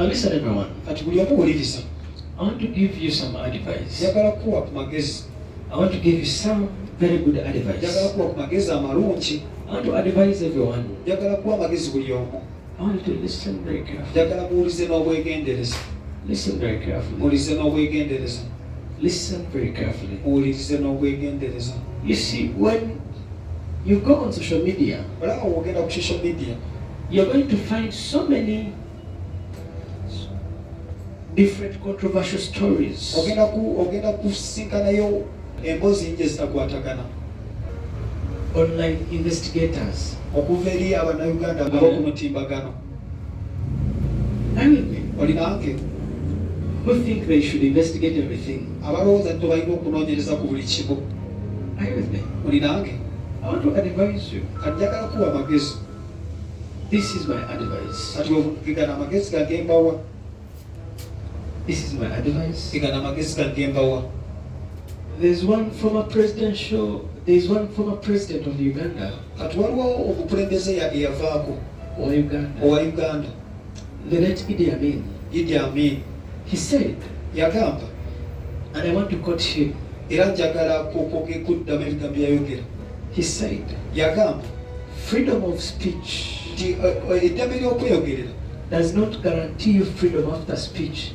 Listen everyone. I want to give you some advice. I want to give you some very good advice. I want to advise everyone. I want you to listen very carefully. Listen very carefully. Listen very carefully. You see, when you go on social media, you're going to find so many different controversial stories. Online investigators. Who think they should investigate everything. Are you with me? I want to advise you. This is my advice. This is my advice. There's one former president of Uganda. Uganda. The late Idi Amin. He said, and I want to quote him. He said, freedom of speech does not guarantee you freedom after speech.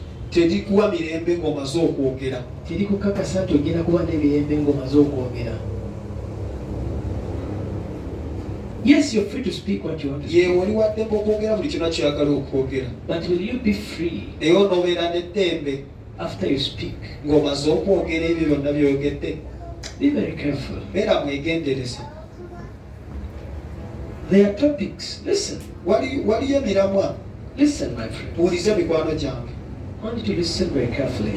Yes, you're free to speak what you want to speak. But will you be free after you speak? Be very careful. There are topics. Listen. Listen, my friend. I want you to listen very carefully.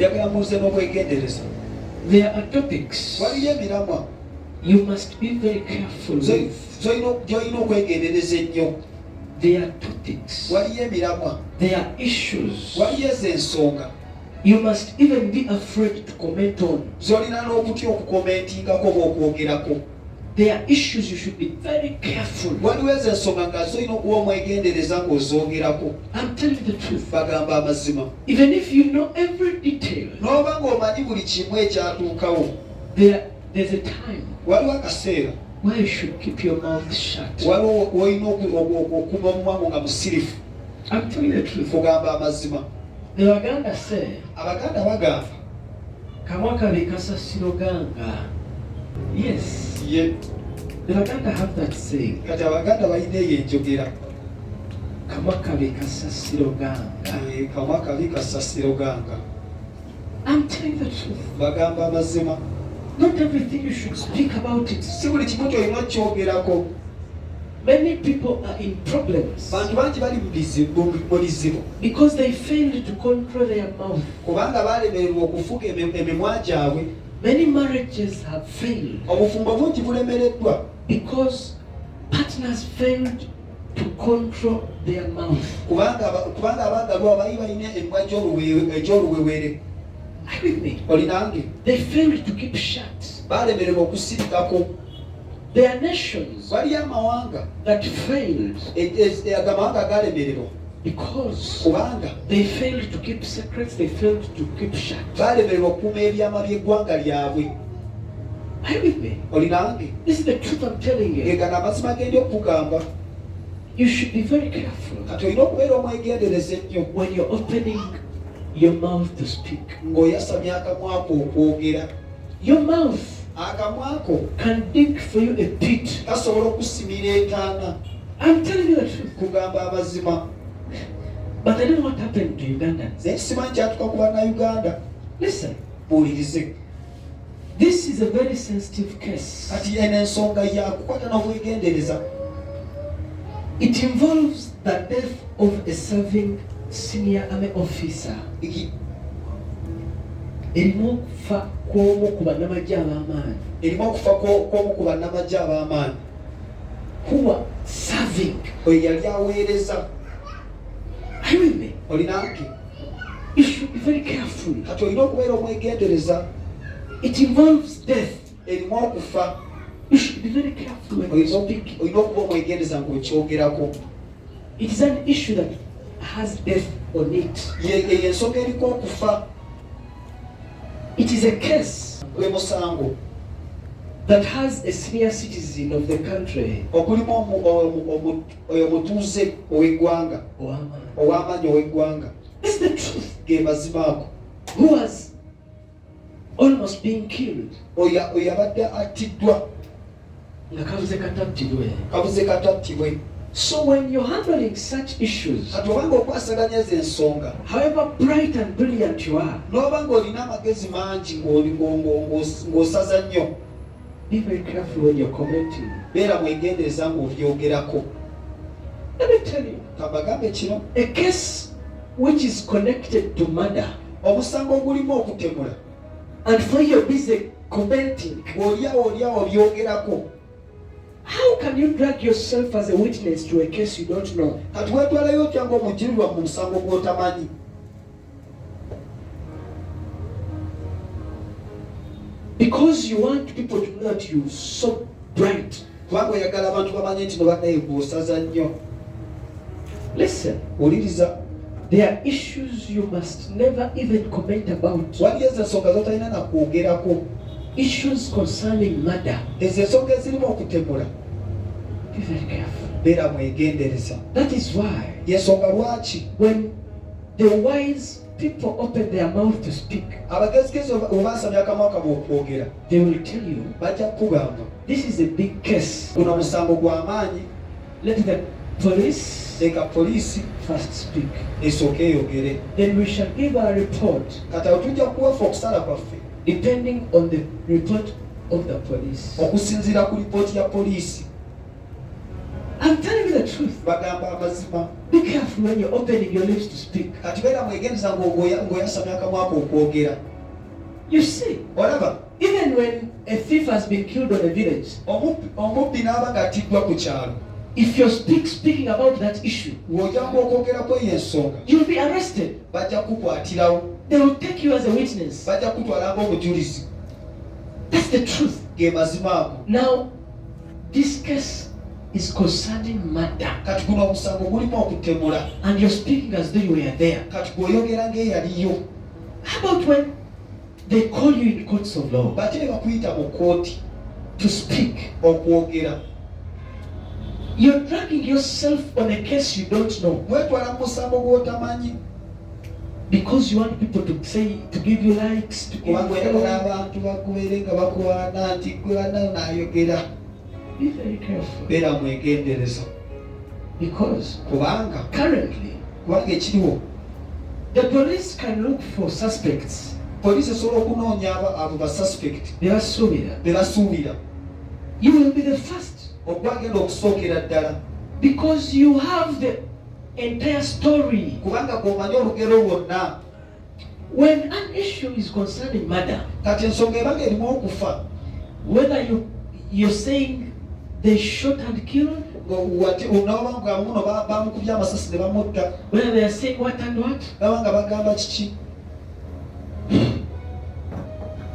There are topics you must be very careful with. There are topics. There are issues you must even be afraid to comment on. There are issues you should be very careful. I'm telling the truth. Even if you know every detail, there's a time where you should keep your mouth shut. I'm telling the truth. The Waganda say, Kamwaka bikasa siroganga. Yes. The Waganda have that saying. Kamwaka bikasa siroganga. I'm telling the truth. Not everything you should speak about it. Many people are in problems because they failed to control their mouth. Many marriages have failed because partners failed to control their mouth. Are you with me? They failed to keep shut. There are nations that failed because they failed to keep secrets, they failed to keep shut. Are you with me? This is the truth I'm telling you. You should be very careful when you're opening your mouth to speak. Your mouth can dig for you a pit. I'm telling you the truth. But I don't know what happened to Ugandans. Listen. This is a very sensitive case. It involves the death of a serving senior army officer. Erimo kufa kw'omu ku bannamagye ab'amaanyi who were serving. Are you with me? You should be very careful. It involves death. You should be very careful when you speak. It is an issue that has death on it. Ensonga eriko okufa. It is a case Gwe musango that has a senior citizen of the country okulimu omutuuze ow'eggwanga ow'amaanyi ow'eggwanga. It's the truth. Ge mazima ago. Who was almost being killed. Oyo abadde attiddwa nga kabuze katattibwe. So when you're handling such issues, kati obanga okwasaganya ezo ensonga, however bright and brilliant you are, n'oba ng'olina amagezi mangi ng'osaza nnyo, be very careful when you're commenting. beera mwegendereza ng'obyogerako. Let me tell you, kabagambe kino, a case which is connected to murder, omusango ogulimu okutemula, and for you're busy commenting, olyawo byogerako. how can you drag yourself as a witness to a case you don't know? Kati weetwalayo otya ng'omujulirwa mu musango gw'otamanyi? Because you want people to know that you're so bright. Kubanga oyagala abantu bamanye nti nobaddayo gw'osaza nnyo. Listen, wuliriza, there are issues you must never even comment about. waliyo ezo ensonga z'otalina na kwogerako. Issues concerning murder. Ezo ensonga ezirimu okutemula, Be very careful. beera mwegendereza. That is why Yensonga lwaki when the wise people open their mouth to speak, abagezigezi obaasabye akamwa kabwe okwogera, they will tell you, bajja kukugamba this is a big case. guno omusango gw'amaanyi, Let the police leka poliisi first speak. esooke eyogere. Then we shall give our report Kati awo tujja kuwafa okusala kwaffe depending on the report of the police. okusinziira ku lipooti ya poliisi. I'm telling you the truth. Bagamba amazima. Be careful when you're opening your lips to speak. Kati beera mwegendereza ng'oyasamya akamwa ko okwogera. You see, Olaba, even when a thief has been killed on a village, omubbi n'aba ng'attiddwa ku kyalo, if you're speaking about that issue, ng'ojjanga okwogerako eyo ensonga, you'll be arrested. bajja kukwatirawo, They will take you as a witness. bajja kutwala ng'omujulizi. That's the truth. Ge mazima ago. Now, this case is concerning murder, Kati guno omusango gulimu okutemula, and you're speaking as though you were there. kati gw'oyogera ng'eyaliyo. How about when they call you in courts of law Bate ne bakuyita mu kkooti to speak? okwogera. You're dragging yourself on a case you don't know Weetwala mu musango gw'otamanyi, because you want people to say, to give you likes, to give kubanga oyagala you. abantu bakubeere nga bakuwaana nti gwe bana naayogera. Be very careful, Beera mwegendereza, because kubanga ekiriwo, the police can look for suspects. poliisi esobola okunoonya abo ba suspect They are Subira. be basuubira You will be the first okwagenda okusookera ddala, because you have the entire story. kubanga gw'omanyi olugero lwonna. When an issue is concerning murder, Kati ensonga ebanga erimu okufa, whether you're saying they shot and killed, onaoba nga muno bamukubye amasasi ne bamutta, whether they are saying what and what, baba nga bagamba kiki,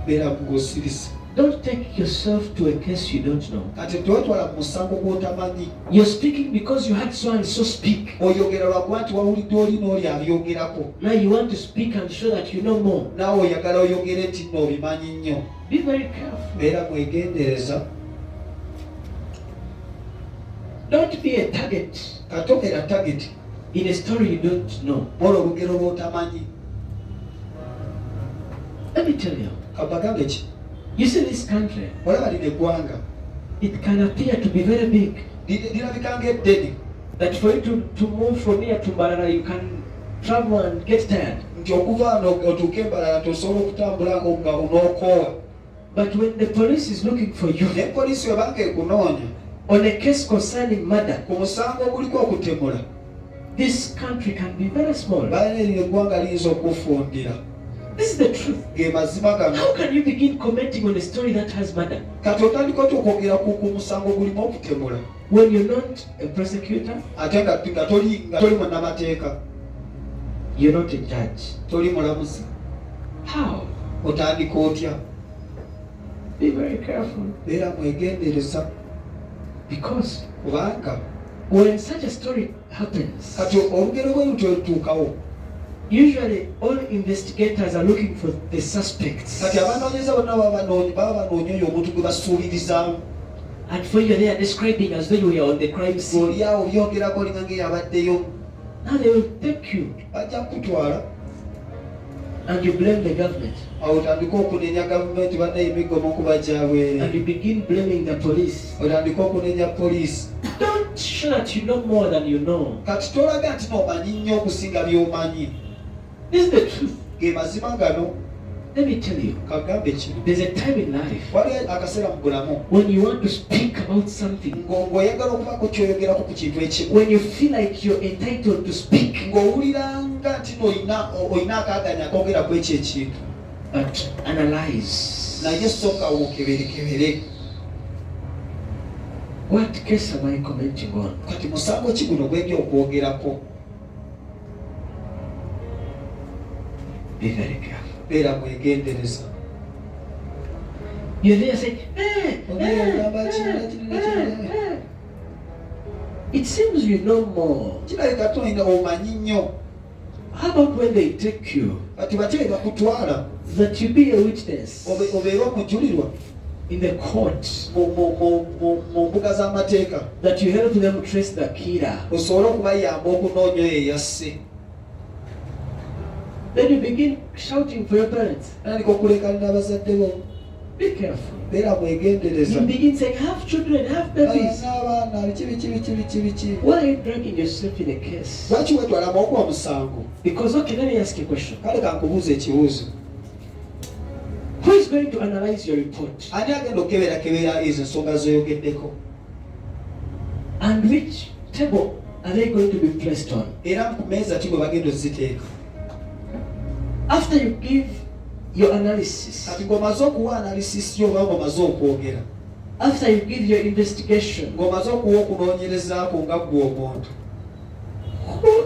beera ng'osirise. don't take yourself to a case you don't know. Kati tewetwala mu musango gw'otamanyi. You're speaking because you had so and so speak. Oyogera lwakuba nti wawulidde oli n'oli abyogerako. Now you want to speak and show that you know more. Naawe oyagala oyogere nti nno obimanyi nnyo. Be very careful. Beera mwegendereza. Don't be a target Katobeera target in a story you don't know. olwo olugero lw'otamanyi. Let me tell you. Kabagambe ki? You see this country, Olaba lino eggwanga it can appear to be very big. lirabika ng'eddene, That for you to move from here to Mbarara, you can travel and get tired. nti okuva wano otuuke Embarara tosobola okutambula nga onookoowa. But when the police is looking for you Ne poliisi webanga ekunoonya on a case concerning murder, ku musango oguliko okutemula, this country can be very small. balina erino eggwanga liyinza okufundira. This is the truth. Ge mazima gano. How can you begin commenting on a story that has murder Kati otandika otya okwogera ku musango ogulimu okutemula, when you're not a prosecutor, ate nga toli munnamateeka, you're not a judge? toli mulamuzi? How? Otandika otya? Be very careful, Beera mwegendereza, because kubanga when such a story happens, kati olugero bwe lutyo lutuukawo, Usually, all investigators are looking for the suspects. And for you, they are describing as though you were on the crime scene. Now they will take you. And you blame the government. And you begin blaming the police. Don't show that you know more than you know. This is the truth. Let me tell you, there's a time in life when you want to speak about something, when you feel like you're entitled to speak, but analyze. What case am I commenting on? Be very careful. You're there saying, it seems you know more. How about when they take you, that you be a witness in the court, that you help them trace the killer? Then you begin shouting for your parents. Be careful. You begin saying, have children, have babies. Why are you dragging yourself in a case? Because, okay, let me ask you a question. Who is going to analyze your report? And which table are they going to be placed on? After you give your analysis, after you give your investigation, who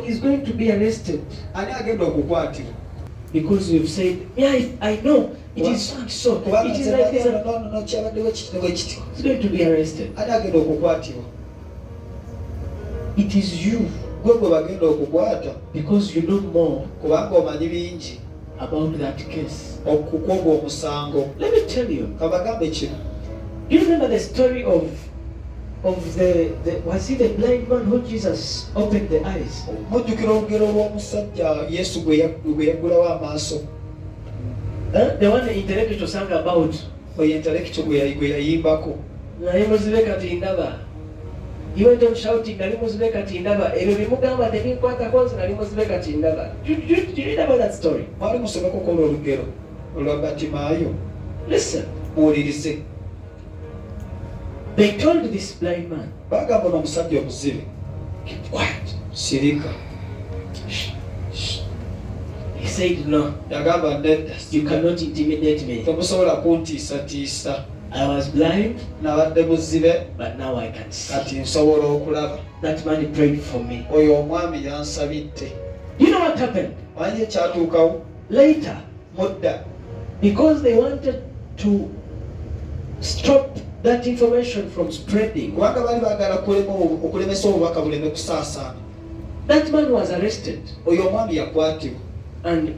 is going to be arrested? Because you've said, yeah, I know, it is so, it is like this. It's going to be arrested. It is you, because you know more about that case. Let me tell you. Do you remember the story of the was it the blind man who Jesus opened the eyes? The one the intellectual sang about. He went on shouting, did you read about that story? Listen. They told this blind man, keep quiet. He said, no, you cannot intimidate me. I was blind, but now I can see. That man prayed for me. You know what happened? Later, because they wanted to stop that information from spreading, that man was arrested. And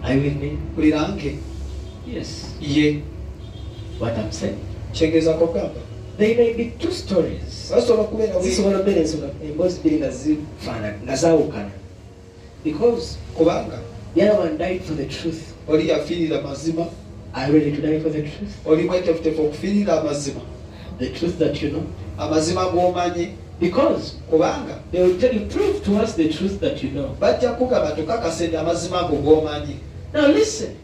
are you with me? Yes. Yeah. What I'm saying. There may be two stories. Because the other one died for the truth. Are you ready to die for the truth? The truth that you know. Because they will tell you, prove to us the truth that you know. Now listen.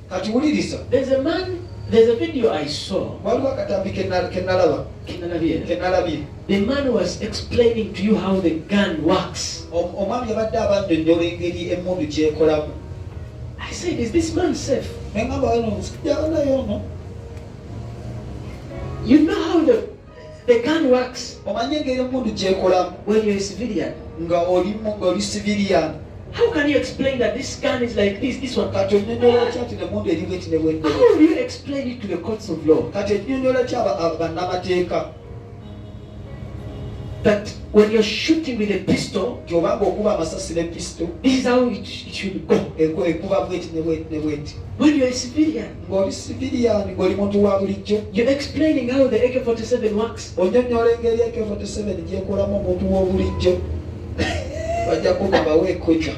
There's a video I saw. The man was explaining to you how the gun works. I said, is this man safe? You know how the gun works when you're a civilian. How can you explain that this gun is like this, this one? Kati onyonyola ki ati n'emmundu eri bw'eti ne bw'edda? How do you explain it to the courts of law? Kati onyonyola ki bannamateeka? That when you're shooting with a pistol, Gy'obanga okuba amasasi ne pistol, this is how it should go. ekuba bw'eti ne bw'eti. When you're a civilian, Ng'oli civilian, ng'oli muntu wa bulijjo, you're explaining how the AK-47 works. onyonyola engeri AK-47 gy'ekolamu omuntu w'obulijjo. Bajja kugamba weekojja.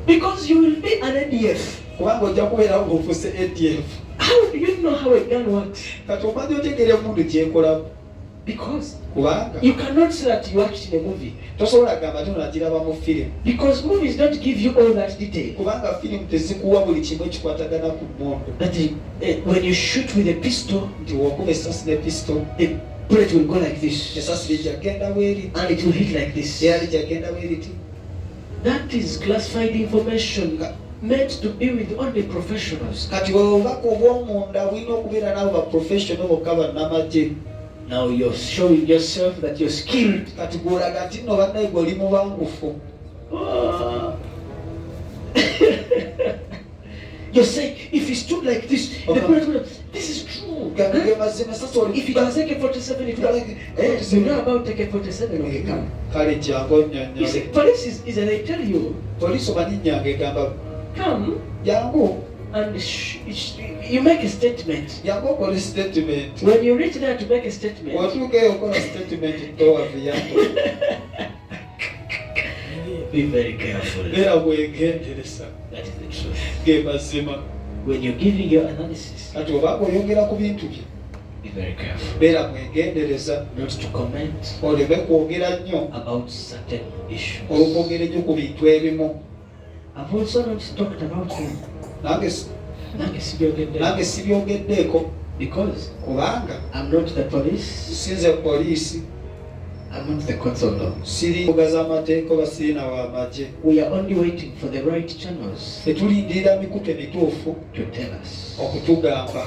Because you will be an ADF. Kubanga ojja kubeera ng'ofuuse ADF. How do you know how a gun works? Kati omanyi otegeera emmundu gy'ekolamu. Because Kubanga you cannot say that you watched in a movie. tosobola kugamba nti onagiraba mu firimu. Because movies don't give you all that detail. Kubanga firimu tezikuwa buli kimu ekikwatagana ku mmundu. That when you shoot with a pistol, Nti w'okuba essasi ne pistol, the bullet will go like this. essasi lijjagenda bweriti, And it will hit like this. era lijjagenda bweriti. That is classified information meant to be with only professionals. Kati obubaka obw'omunda bulina okubeera n'abo ba professional bokka bannamagye. Now you're showing yourself that you're skilled. Kati gw'olaga nti nno bannaye gw'oli mubangufu. You're saying if he stood like this, the bullet would have, this is true. Ge mazima sasa oli If it was AK-47, it would have. You know about AK-47? Okay, come. kale jangu You onnyonnyola. see, police is and I tell you, Poliisi omanyinnyange egamba come jangu and you make a statement. jangu okola statement. When you reach there to make a statement, Watuuka eyo okola statement towaviyangu. be very careful. Beera bwegendereza. That is the truth. Ge mazima. When you're giving your analysis, Kati obanga oyogera ku bintu bye, be very careful beera mwegendereza. not to comment Oleme kwogera nnyo. about certain issues. Olw'okwogera ennyo ku bintu ebimu. I've also not talked about him. Nange sibyogeddeeko. Because Kubanga I'm not the police, sinze poliisi, I'm not the courts of law. siri mbuga z'amateeka oba siri na w'amagye. We are only waiting for the right channels Tetulindirira mikutu emituufu to tell us. okutugamba.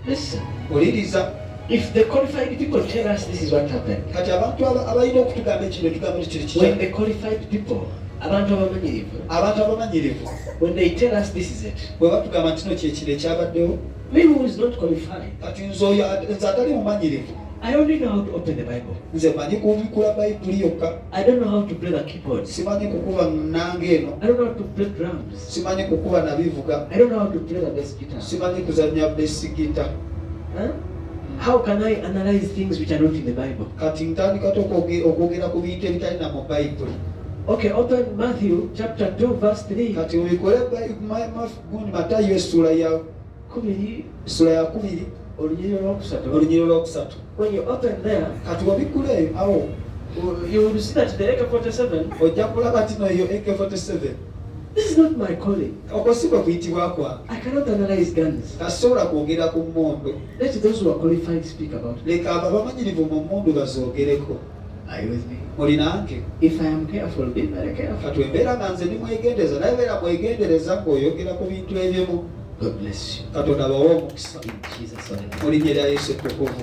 Listen, Oliriza, if the qualified people tell us this is what happened, kati abantu abalina okutugamba ekino tugamba nti kiri when kitya. the qualified people, abantu abamanyirivu, Abantu abamanyirivu when they tell us this is it, bwe batugamba nti kino kyekiro ekyabaddewo, me who is not qualified, kati nze atali mumanyirivu, I only know how to open the Bible. nze mmanyi kubikula bayibuli yokka, I don't know how to play the keyboard. simanyi kukuba nnanga eno, I don't know how to play drums. simanyi kukuba na bivuga, I don't know how to play the bass guitar. simanyi kuzannya besigita. Huh? How can I analyze things which are not in the Bible? Kati ntandika okwogera ku bintu ebitalina mu bayibuli. Okay, open Matthew chapter 2 verse 3. Kati obikole Matayo essula ya Kubiri, 2, olunyiriro lwokusatu. olunyiriro lwokusatu. When you open there, Kati wabikula eyo awo you will see that the AK-47, ojja kulaba tino eyo AK-47. this is not my calling. Okwo si kwe kuyitibwa kwange. I cannot analyze guns. Tasobola kwogera ku mmundu. Let those who are qualified speak about it. Leka abo abamanyirivu mu mmundu bazoogereko. Are you with me? Muli nange? If I am careful, be very careful. Kati embeera nga nze ndi mwegendereza naye beera mwegendereza ng'oyogera ku bintu ebimu. God bless you. Katonda bawe omukisa. In Jesus' name. Mu linnya lya Yesu ettukuvu.